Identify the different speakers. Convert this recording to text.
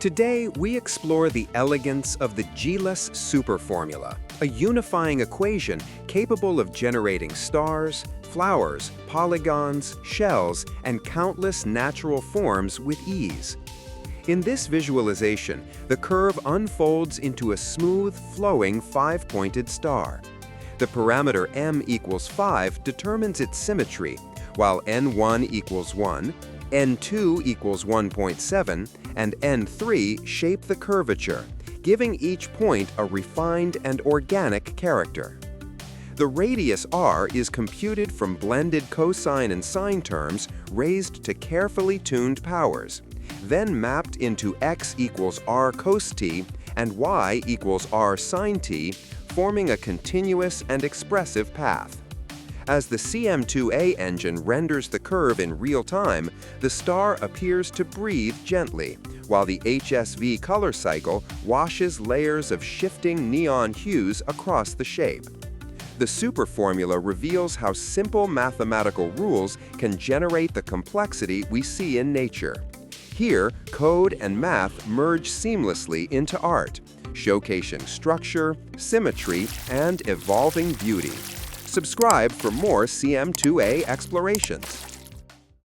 Speaker 1: Today, we explore the elegance of the Gielis Superformula, a unifying equation capable of generating stars, flowers, polygons, shells, and countless natural forms with ease. In this visualization, the curve unfolds into a smooth, flowing, five-pointed star. The parameter m equals 5 determines its symmetry, while n1 equals 1, n2 equals 1.7, and n3 shape the curvature, giving each point a refined and organic character. The radius r is computed from blended cosine and sine terms raised to carefully tuned powers, then mapped into x equals r cos t and y equals r sine t, forming a continuous and expressive path. As the CM2A engine renders the curve in real time, the star appears to breathe gently, while the HSV color cycle washes layers of shifting neon hues across the shape. The superformula reveals how simple mathematical rules can generate the complexity we see in nature. Here, code and math merge seamlessly into art, showcasing structure, symmetry, and evolving beauty. Subscribe for more CM2A explorations.